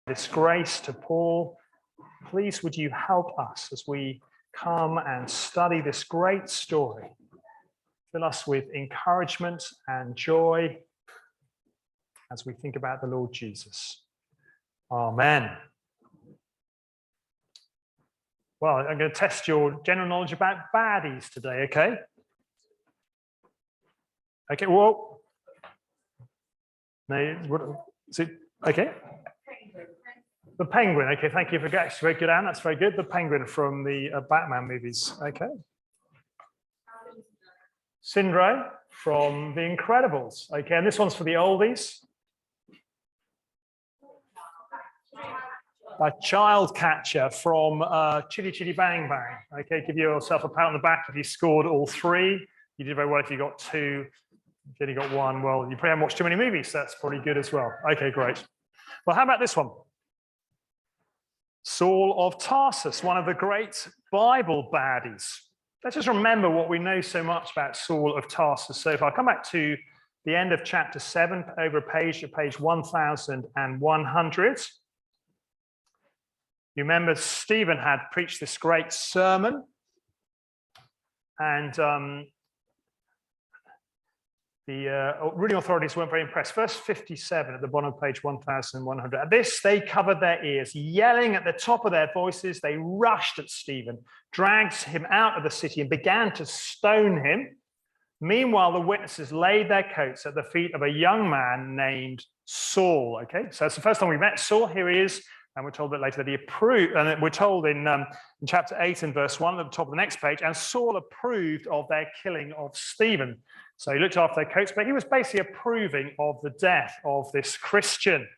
this grace to Paul. Please would you help us as we come and study this great story. Fill us with encouragement and joy as we think about the Lord Jesus. Amen. Well, I'm going to test your general knowledge about baddies today, okay? Okay, well, no, what is it? Okay. The Penguin, okay, thank you for getting very good, Anne, that's very good. The Penguin from the Batman movies, okay. Sindre from The Incredibles, okay, and this one's for the oldies. A child catcher from Chitty Chitty Bang Bang, okay, give yourself a pat on the back if you scored all three. You did very well if you got two. If you only got one, well, you probably haven't watched too many movies, so that's probably good as well. Okay, great. Well, how about this one? Saul of Tarsus, one of the great Bible baddies. Let's just remember what we know so much about Saul of Tarsus. So if I come back to the end of chapter 7, over a page to page 1100, you remember Stephen had preached this great sermon, and the ruling authorities weren't very impressed. Verse 57 at the bottom of page 1100. At this, they covered their ears, yelling at the top of their voices. They rushed at Stephen, dragged him out of the city, and began to stone him. Meanwhile, the witnesses laid their coats at the feet of a young man named Saul. Okay, so that's the first time we met Saul. Here he is. And we're told a bit later that he approved, and we're told in chapter 8 and verse 1 at the top of the next page, and Saul approved of their killing of Stephen. So he looked after their coats, but he was basically approving of the death of this Christian.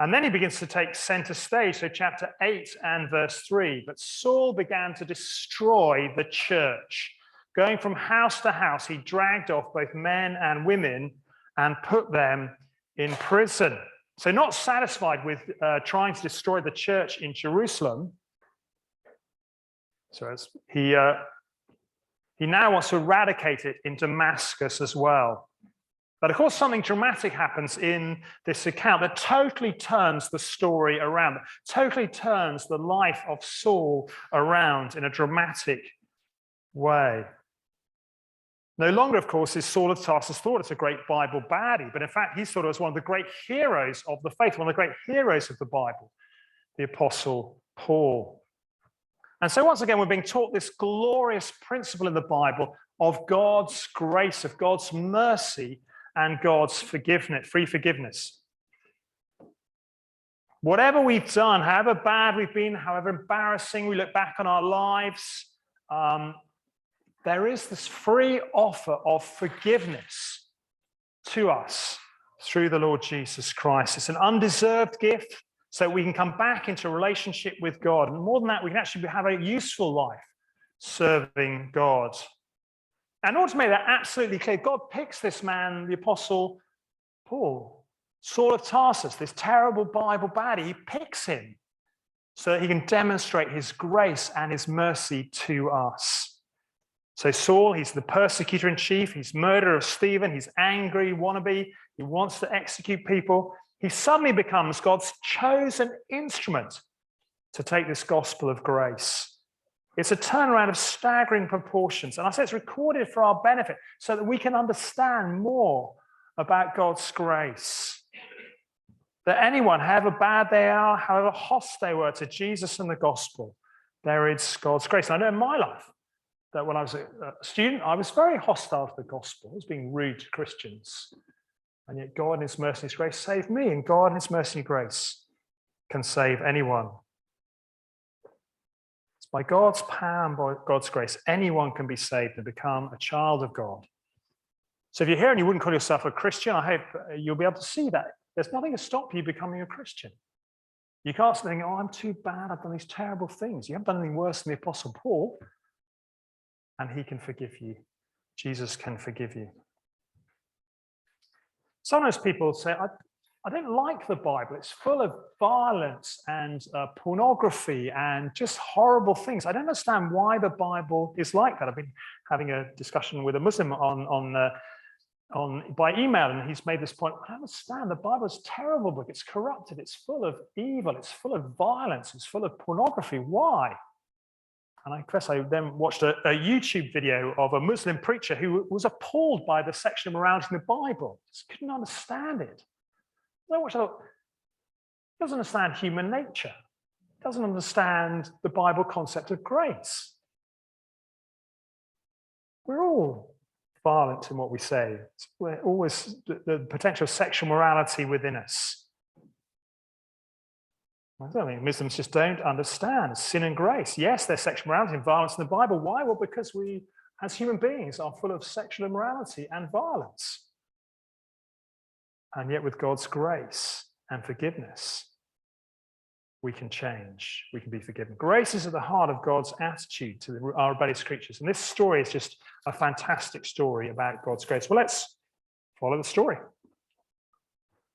And then he begins to take center stage, so chapter 8 and verse 3. But Saul began to destroy the church. Going from house to house, he dragged off both men and women and put them in prison. So not satisfied with trying to destroy the church in Jerusalem, so he now wants to eradicate it in Damascus as well. But of course, something dramatic happens in this account that totally turns the story around, totally turns the life of Saul around in a dramatic way. No longer, of course, is Saul of Tarsus thought it's a great Bible baddie, but in fact, he's thought it was one of the great heroes of the faith, one of the great heroes of the Bible, the Apostle Paul. And so once again, we're being taught this glorious principle in the Bible of God's grace, of God's mercy, and God's forgiveness, free forgiveness. Whatever we've done, however bad we've been, however embarrassing we look back on our lives, there is this free offer of forgiveness to us through the Lord Jesus Christ. It's an undeserved gift, so we can come back into a relationship with God. And more than that, we can actually have a useful life serving God. And in order to make that absolutely clear, God picks this man, the Apostle Paul, Saul of Tarsus, this terrible Bible baddie. He picks him so that he can demonstrate his grace and his mercy to us. So Saul, he's the persecutor in chief. He's murderer of Stephen. He's angry, wannabe. He wants to execute people. He suddenly becomes God's chosen instrument to take this gospel of grace. It's a turnaround of staggering proportions. And I say it's recorded for our benefit so that we can understand more about God's grace. That anyone, however bad they are, however hostile they were to Jesus and the gospel, there is God's grace. And I know in my life, that when I was a student, I was very hostile to the gospel. I was being rude to Christians. And yet God in his mercy and his grace saved me, and God in his mercy and grace can save anyone. It's by God's power and by God's grace, anyone can be saved and become a child of God. So if you're here and you wouldn't call yourself a Christian, I hope you'll be able to see that. There's nothing to stop you becoming a Christian. You can't think, oh, I'm too bad, I've done these terrible things. You haven't done anything worse than the Apostle Paul. And he can forgive you. Jesus can forgive you. Sometimes people say, I don't like the Bible. It's full of violence and pornography and just horrible things. I don't understand why the Bible is like that. I've been having a discussion with a Muslim on by email, and he's made this point. I understand the Bible is a terrible book. It's corrupted. It's full of evil. It's full of violence. It's full of pornography. Why? And I confess I then watched a YouTube video of a Muslim preacher who was appalled by the sexual immorality in the Bible. Just couldn't understand it. I watched, I thought, he doesn't understand human nature. He doesn't understand the Bible concept of grace. We're all violent in what we say. We're always the potential of sexual morality within us. I don't think Muslims just don't understand sin and grace. Yes, there's sexual morality and violence in the Bible. Why? Well, because we, as human beings, are full of sexual immorality and violence. And yet with God's grace and forgiveness, we can change, we can be forgiven. Grace is at the heart of God's attitude to our rebellious creatures. And this story is just a fantastic story about God's grace. Well, let's follow the story.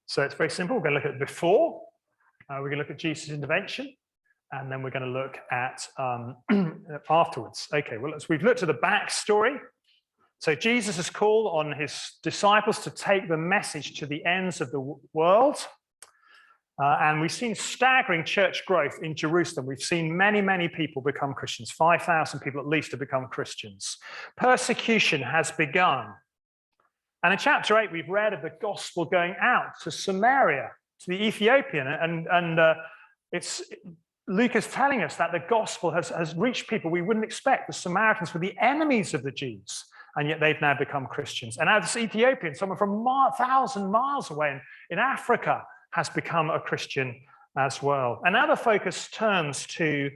So it's very simple. We're going to look at before, we're going to look at Jesus' intervention, and then we're going to look at afterwards. Okay, well, as we've looked at the backstory, so Jesus has called on his disciples to take the message to the ends of the world. And we've seen staggering church growth in Jerusalem. We've seen many, many people become Christians. 5,000 people at least have become Christians. Persecution has begun. And in chapter 8, we've read of the gospel going out to Samaria, to the Ethiopian. And Luke is telling us that the gospel has reached people we wouldn't expect. The Samaritans were the enemies of the Jews, and yet they've now become Christians. And now this Ethiopian, someone from 1,000 miles away in Africa, has become a Christian as well. And now the focus turns to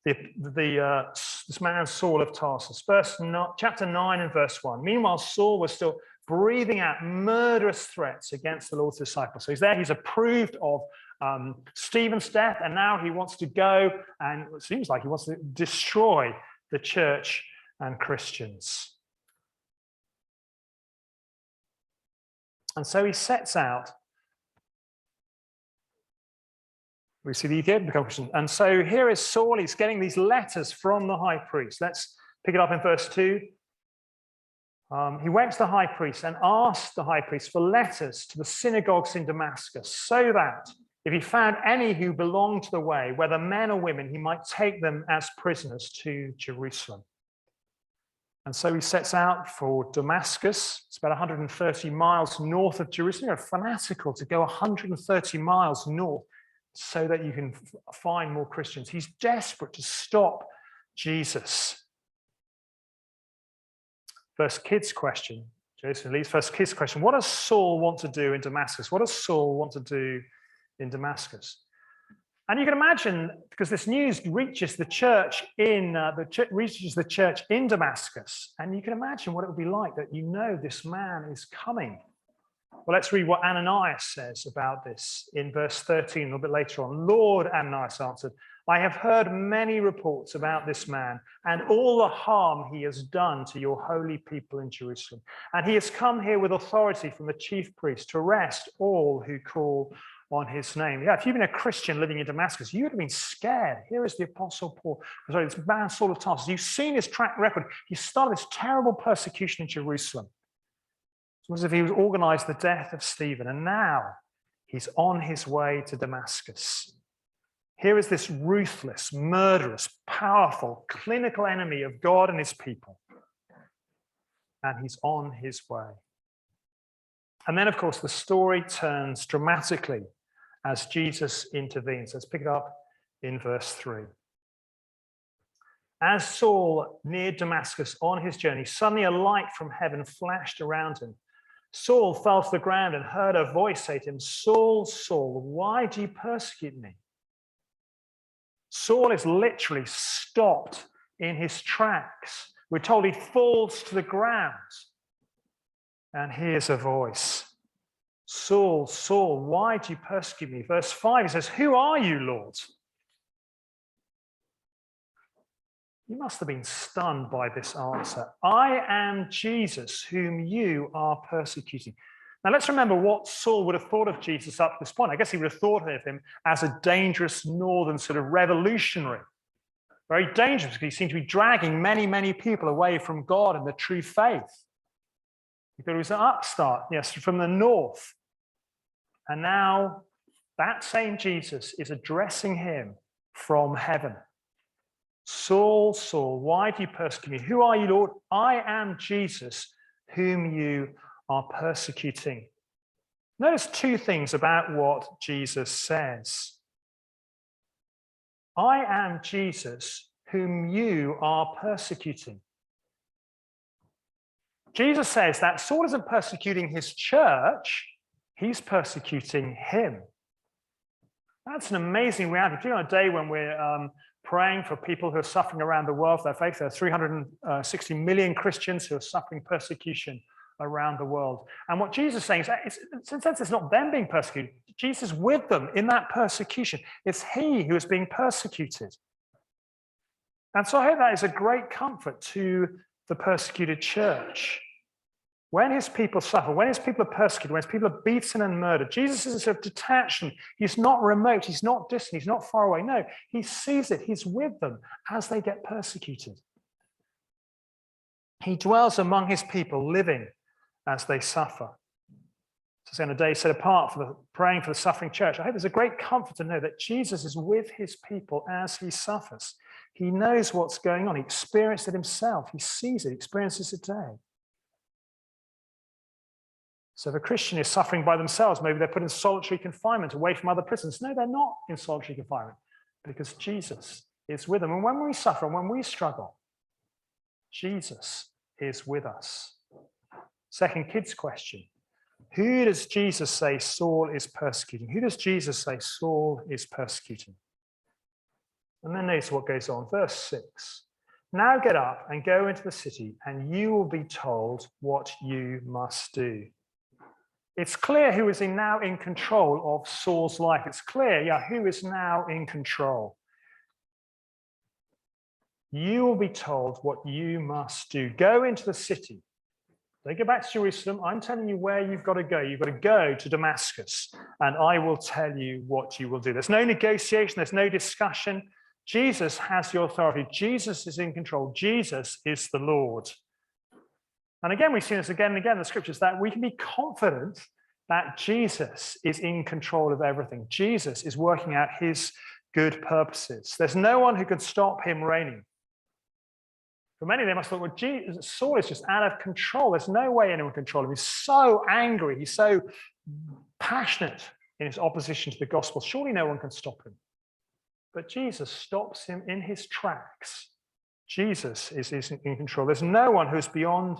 this man Saul of Tarsus. Chapter 9 and verse 1. Meanwhile, Saul was still breathing out murderous threats against the Lord's disciples. So he's there, he's approved of Stephen's death, and now he wants to go, and it seems like he wants to destroy the church and Christians. And so he sets out. We see the Ethiopian become Christian. And so here is Saul. He's getting these letters from the high priest. Let's pick it up in verse 2. He went to the high priest and asked the high priest for letters to the synagogues in Damascus, so that if he found any who belonged to the way, whether men or women, he might take them as prisoners to Jerusalem. And so he sets out for Damascus. It's about 130 miles north of Jerusalem. You're fanatical to go 130 miles north so that you can find more Christians. He's desperate to stop Jesus. First kids question, Jason Lee's first kids question. What does Saul want to do in Damascus? What does Saul want to do in Damascus? And you can imagine, because this news reaches the church in Damascus, and you can imagine what it would be like that this man is coming. Well, let's read what Ananias says about this in verse 13, a little bit later on. Lord, Ananias answered, I have heard many reports about this man and all the harm he has done to your holy people in Jerusalem. And he has come here with authority from the chief priest to arrest all who call on his name. Yeah, if you've been a Christian living in Damascus, you would have been scared. Here is the Apostle Paul, this man Saul of Tarsus. You've seen his track record. He started this terrible persecution in Jerusalem. As if he was organized the death of Stephen, and now he's on his way to Damascus. Here is this ruthless, murderous, powerful, clinical enemy of God and his people, and he's on his way. And then, of course, the story turns dramatically as Jesus intervenes. Let's pick it up in verse 3. As Saul neared Damascus on his journey, suddenly a light from heaven flashed around him. Saul fell to the ground and heard a voice say to him, Saul, Saul, why do you persecute me? Saul is literally stopped in his tracks. We're told he falls to the ground and hears a voice. Saul, Saul, why do you persecute me? Verse 5, he says, who are you, Lord? You must have been stunned by this answer. I am Jesus, whom you are persecuting. Now, let's remember what Saul would have thought of Jesus up to this point. I guess he would have thought of him as a dangerous northern sort of revolutionary. Very dangerous, because he seemed to be dragging many, many people away from God and the true faith. He thought he was an upstart, yes, from the north. And now that same Jesus is addressing him from heaven. Saul, Saul, why do you persecute me? Who are you, Lord? I am Jesus, whom you are persecuting. Notice two things about what Jesus says. I am Jesus, whom you are persecuting. Jesus says that Saul isn't persecuting his church, he's persecuting him. That's an amazing reality. On a day when we're praying for people who are suffering around the world for their faith, there are 360 million Christians who are suffering persecution around the world. And what Jesus is saying is, in a sense, it's not them being persecuted. Jesus is with them in that persecution. It's he who is being persecuted. And so I hope that is a great comfort to the persecuted church. When his people suffer, when his people are persecuted, when his people are beaten and murdered, Jesus isn't sort of detached. He's not remote. He's not distant. He's not far away. No, he sees it. He's with them as they get persecuted. He dwells among his people, living as they suffer. So on a day set apart for praying for the suffering church, I hope there's a great comfort to know that Jesus is with his people as he suffers. He knows what's going on. He experienced it himself. He sees it. He experiences it today. So if a Christian is suffering by themselves, maybe they're put in solitary confinement away from other prisoners. No, they're not in solitary confinement because Jesus is with them. And when we suffer and when we struggle, Jesus is with us. Second kids question. Who does Jesus say Saul is persecuting? Who does Jesus say Saul is persecuting? And then notice what goes on. Verse 6. Now get up and go into the city, and you will be told what you must do. It's clear who is now in control of Saul's life. It's clear, who is now in control. You will be told what you must do. Go into the city. Don't go back to Jerusalem. I'm telling you where you've got to go. You've got to go to Damascus, and I will tell you what you will do. There's no negotiation. There's no discussion. Jesus has the authority. Jesus is in control. Jesus is the Lord. And again, we've seen this again and again in the scriptures, that we can be confident that Jesus is in control of everything. Jesus is working out his good purposes. There's no one who can stop him reigning. For many, they must have thought, well, Saul is just out of control. There's no way anyone can control him. He's so angry. He's so passionate in his opposition to the gospel. Surely no one can stop him. But Jesus stops him in his tracks. Jesus is in control. There's no one who's beyond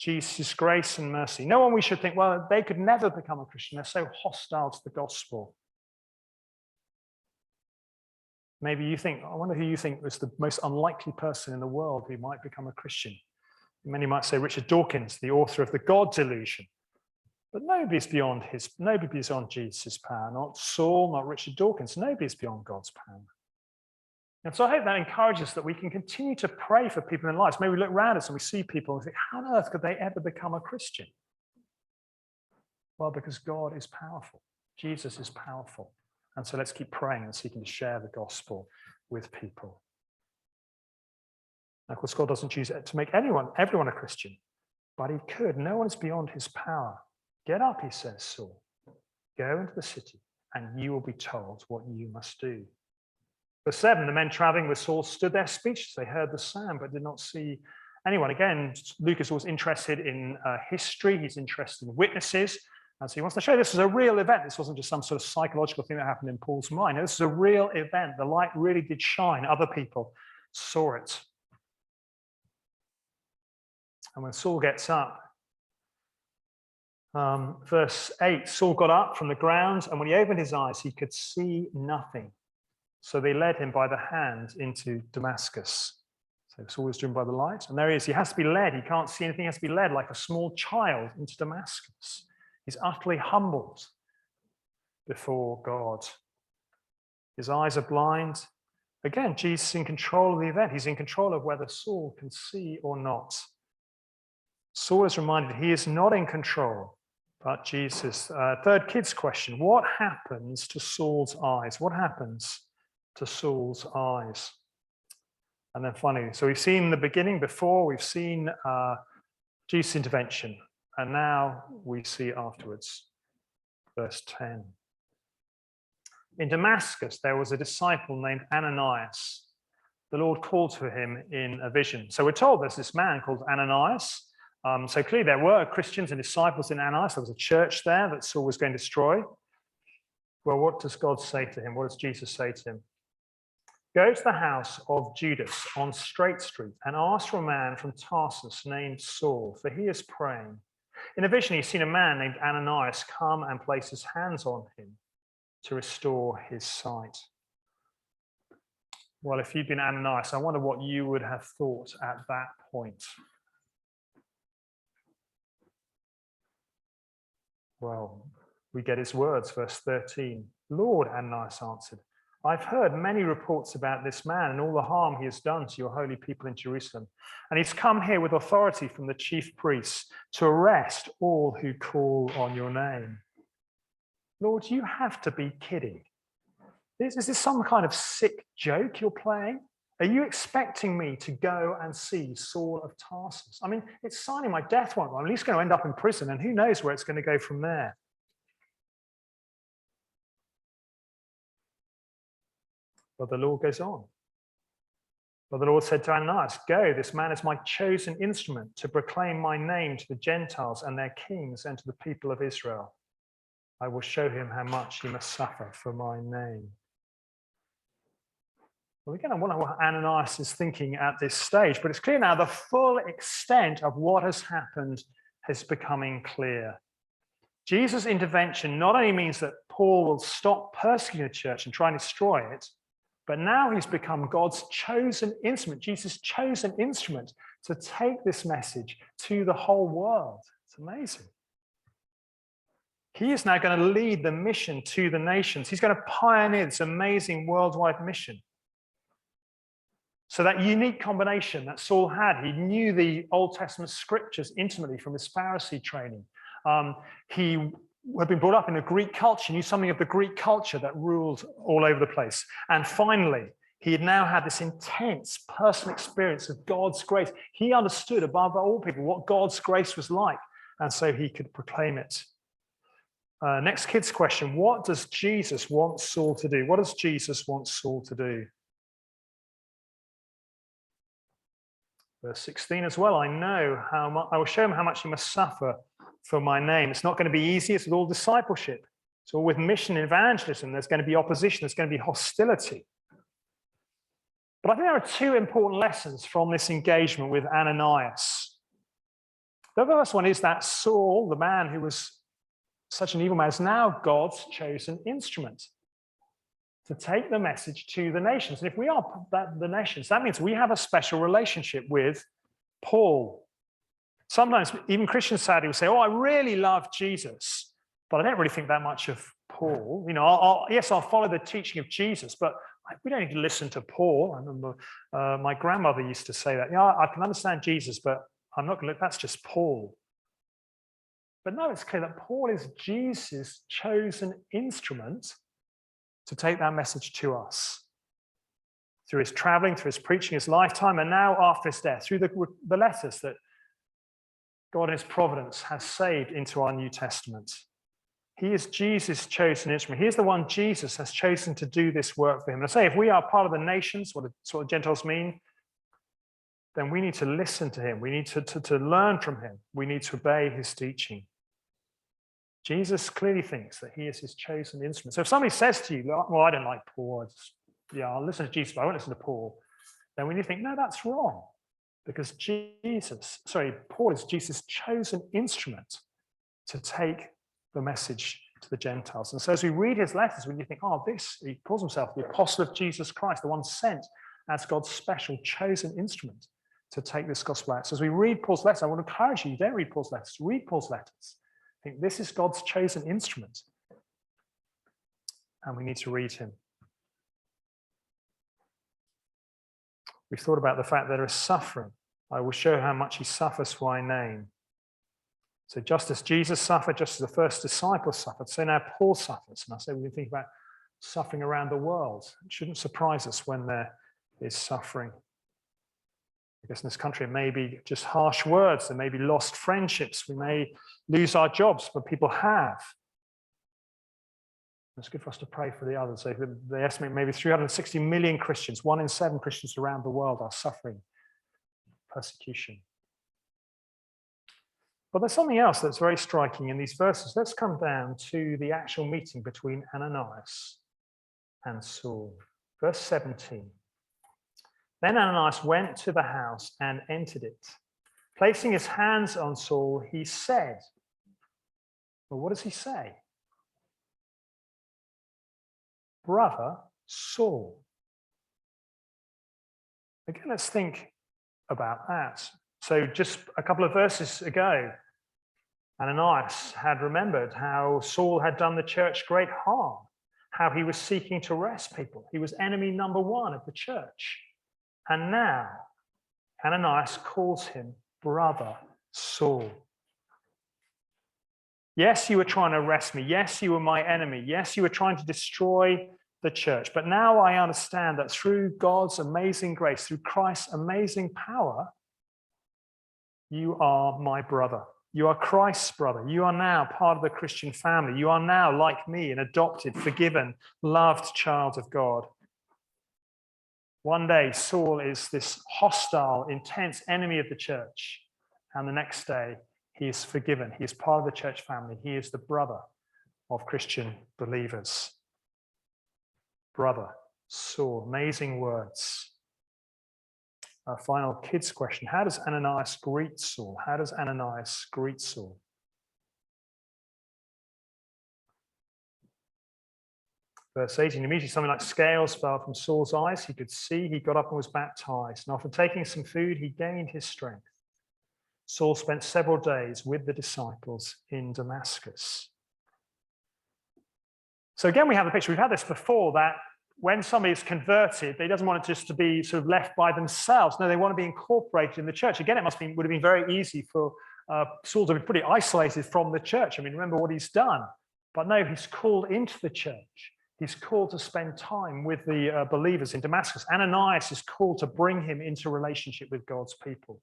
Jesus' grace and mercy. No one we should think, well, they could never become a Christian. They're so hostile to the gospel. Maybe you think, I wonder who you think was the most unlikely person in the world who might become a Christian. Many might say Richard Dawkins, the author of The God Delusion. But nobody's beyond Jesus' power. Not Saul, not Richard Dawkins. Nobody's beyond God's power. And so I hope that encourages that we can continue to pray for people in lives. Maybe we look around us and we see people and think, how on earth could they ever become a Christian? Well, because God is powerful. Jesus is powerful. And so let's keep praying and seeking to share the gospel with people. Now, of course, God doesn't choose to make everyone a Christian, but he could. No one is beyond his power. Get up, he says, Saul. Go into the city, and you will be told what you must do. Verse 7, the men traveling with Saul stood there speechless. They heard the sound, but did not see anyone. Again, Luke is always interested in history. He's interested in witnesses. And so he wants to show this is a real event. This wasn't just some sort of psychological thing that happened in Paul's mind. No, this is a real event. The light really did shine. Other people saw it. And when Saul gets up, verse 8, Saul got up from the ground, and when he opened his eyes, he could see nothing. So they led him by the hand into Damascus. So Saul was driven by the light, and there he is. He has to be led. He can't see anything. He has to be led like a small child into Damascus. He's utterly humbled before God. His eyes are blind. Again, Jesus is in control of the event. He's in control of whether Saul can see or not. Saul is reminded he is not in control, but Jesus. Third kids question, what happens to Saul's eyes? What happens to Saul's eyes? And then finally, so we've seen the beginning before, we've seen Jesus' intervention. And now we see afterwards, verse 10. In Damascus, there was a disciple named Ananias. The Lord called to him in a vision. So we're told there's this man called Ananias. So clearly there were Christians and disciples in Ananias. There was a church there that Saul was going to destroy. Well, what does God say to him? What does Jesus say to him? Go to the house of Judas on Straight Street and ask for a man from Tarsus named Saul, for he is praying. In a vision, he's seen a man named Ananias come and place his hands on him to restore his sight. Well, if you'd been Ananias, I wonder what you would have thought at that point. Well, we get his words, verse 13. Lord, Ananias answered, I've heard many reports about this man and all the harm he has done to your holy people in Jerusalem. And he's come here with authority from the chief priests to arrest all who call on your name. Lord, you have to be kidding. Is this some kind of sick joke you're playing? Are you expecting me to go and see Saul of Tarsus? I mean, it's signing my death warrant. I'm at least going to end up in prison, and who knows where it's going to go from there. But the Lord goes on. But the Lord said to Ananias, go, this man is my chosen instrument to proclaim my name to the Gentiles and their kings and to the people of Israel. I will show him how much he must suffer for my name. Well, again, I wonder what Ananias is thinking at this stage, but it's clear now the full extent of what has happened is becoming clear. Jesus' intervention not only means that Paul will stop persecuting the church and try and destroy it, but now he's become God's chosen instrument, Jesus' chosen instrument to take this message to the whole world. It's amazing. He is now going to lead the mission to the nations. He's going to pioneer this amazing worldwide mission. So that unique combination that Saul had, he knew the Old Testament scriptures intimately from his Pharisee training. He had been brought up in a Greek culture, knew something of the Greek culture that ruled all over the place. And finally, he had now had this intense personal experience of God's grace. He understood above all people what God's grace was like, and so he could proclaim it. Next kids question, what does Jesus want Saul to do? What does Jesus want Saul to do? Verse 16 as well, I will show him how much he must suffer for my name. It's not going to be easy. It's with all discipleship. It's all with mission and evangelism. There's going to be opposition. There's going to be hostility. But I think there are two important lessons from this engagement with Ananias. The first one is that Saul, the man who was such an evil man, is now God's chosen instrument to take the message to the nations. And if we are the nations, that means we have a special relationship with Paul. Sometimes even Christians sadly will say, oh, I really love Jesus, but I don't really think that much of Paul. You know, I'll follow the teaching of Jesus, but we don't need to listen to Paul. I remember my grandmother used to say that. Yeah, I can understand Jesus, but I'm not going to look, that's just Paul. But no, it's clear that Paul is Jesus' chosen instrument to take that message to us through his traveling, through his preaching, his lifetime, and now after his death, through the letters that God in his providence has saved into our New Testament. He is Jesus' chosen instrument. He is the one Jesus has chosen to do this work for him. And I say, if we are part of the nations, what the Gentiles mean, then we need to listen to him. We need to learn from him. We need to obey his teaching. Jesus clearly thinks that he is his chosen instrument. So if somebody says to you, well, I don't like Paul, I'll listen to Jesus, but I won't listen to Paul, then we need to think, no, that's wrong. Because Paul is Jesus' chosen instrument to take the message to the Gentiles. And so as we read his letters, we think, he calls himself the apostle of Jesus Christ, the one sent as God's special chosen instrument to take this gospel out. So as we read Paul's letters, I want to encourage you, don't read Paul's letters, read Paul's letters. I think this is God's chosen instrument. And we need to read him. We've thought about the fact that there is suffering. I will show how much he suffers for my name. So just as Jesus suffered, just as the first disciples suffered, so now Paul suffers. And I say we can think about suffering around the world. It shouldn't surprise us when there is suffering. I guess in this country, it may be just harsh words. There may be lost friendships. We may lose our jobs, but people have. It's good for us to pray for the others. They estimate maybe 360 million Christians, 1 in 7 Christians around the world are suffering persecution. But there's something else that's very striking in these verses. Let's come down to the actual meeting between Ananias and Saul. Verse 17. Then Ananias went to the house and entered it. Placing his hands on Saul, he said, well, what does he say? Brother Saul. Again, let's think about that. So just a couple of verses ago, Ananias had remembered how Saul had done the church great harm, how he was seeking to arrest people. He was enemy number 1 of the church. And now Ananias calls him Brother Saul. Yes, you were trying to arrest me. Yes, you were my enemy. Yes, you were trying to destroy the church. But now I understand that through God's amazing grace, through Christ's amazing power, you are my brother. You are Christ's brother. You are now part of the Christian family. You are now, like me, an adopted, forgiven, loved child of God. One day, Saul is this hostile, intense enemy of the church. And the next day, he is forgiven. He is part of the church family. He is the brother of Christian believers. Brother Saul. Amazing words. Our final kids question. How does Ananias greet Saul? How does Ananias greet Saul? Verse 18, immediately something like scales fell from Saul's eyes. He could see, he got up and was baptized. And after taking some food, he gained his strength. Saul spent several days with the disciples in Damascus. So again, we have the picture. We've had this before, that when somebody is converted, they doesn't want it just to be sort of left by themselves. No, they want to be incorporated in the church. Again, it would have been very easy for Saul to be pretty isolated from the church. I mean, remember what he's done. But no, he's called into the church. He's called to spend time with the believers in Damascus. Ananias is called to bring him into relationship with God's people.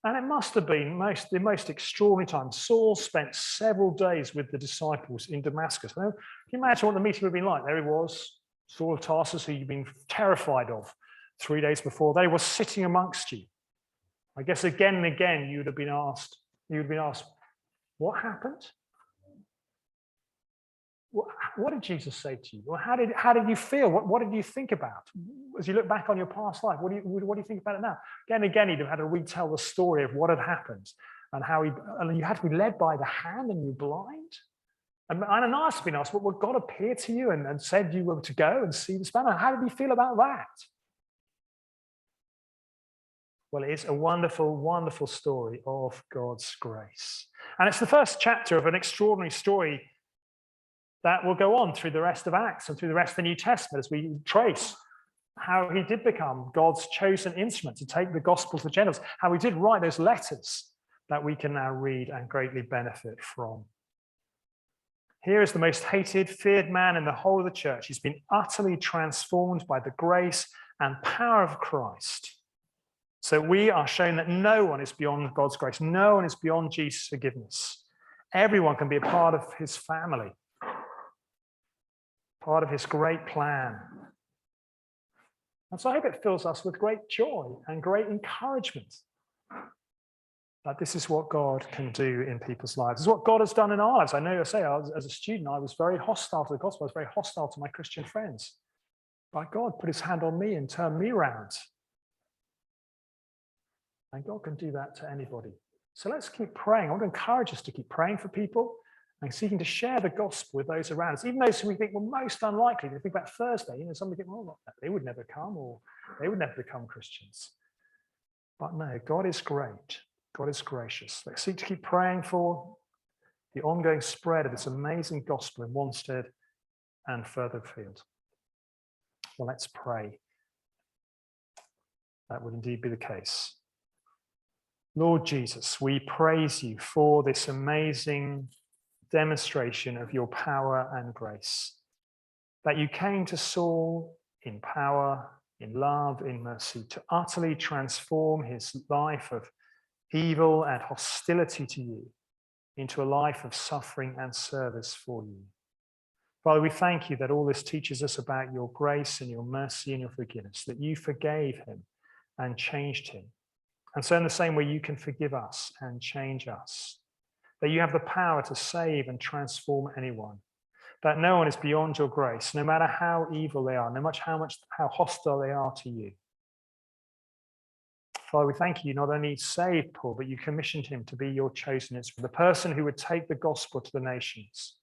And it must have been the most extraordinary time. Saul spent several days with the disciples in Damascus. Now, can you imagine what the meeting would have been like? There he was, Saul of Tarsus, who you've been terrified of 3 days before. There he was sitting amongst you. I guess again and again you would have been asked, what happened? What did Jesus say to you? Or how did you feel? What did you think about? As you look back on your past life, what do you think about it now? Again and again, he'd have had to retell the story of what had happened and how you had to be led by the hand and you were blind. And Ananias had been asked, would God appear to you and said you were to go and see this man? How did you feel about that? Well, it is a wonderful, wonderful story of God's grace. And it's the first chapter of an extraordinary story that will go on through the rest of Acts and through the rest of the New Testament as we trace how he did become God's chosen instrument to take the gospel to the Gentiles, how he did write those letters that we can now read and greatly benefit from. Here is the most hated, feared man in the whole of the church. He's been utterly transformed by the grace and power of Christ. So we are shown that no one is beyond God's grace. No one is beyond Jesus' forgiveness. Everyone can be a part of his family, part of his great plan. And so I hope it fills us with great joy and great encouragement that this is what God can do in people's lives. This is what God has done in our lives. I know, as a student, I was very hostile to the gospel. I was very hostile to my Christian friends. But God put his hand on me and turned me around. And God can do that to anybody. So let's keep praying. I want to encourage us to keep praying for people and seeking to share the gospel with those around us, even those who we think were most unlikely. We think about Thursday, somebody think, well, they would never come, or they would never become Christians. But no, God is great. God is gracious. Let's seek to keep praying for the ongoing spread of this amazing gospel in Wanstead and further afield. Well, let's pray that would indeed be the case. Lord Jesus, we praise you for this amazing demonstration of your power and grace, that you came to Saul in power in love, in mercy, to utterly transform his life of evil and hostility to you into a life of suffering and service for you. Father, we thank you that all this teaches us about your grace and your mercy and your forgiveness, that you forgave him and changed him. And so in the same way, you can forgive us and change us, that you have the power to save and transform anyone, that no one is beyond your grace, no matter how evil they are, no matter how hostile they are to you. Father, we thank you not only saved Paul, but you commissioned him to be your chosen instrument, the person who would take the gospel to the nations.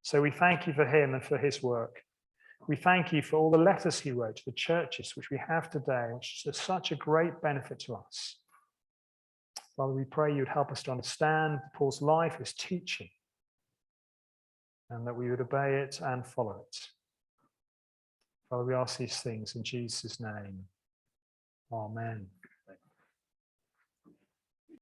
So we thank you for him and for his work. We thank you for all the letters he wrote to the churches, which we have today, which is such a great benefit to us. Father, we pray you would help us to understand Paul's life, his teaching, and that we would obey it and follow it. Father, we ask these things in Jesus' name. Amen.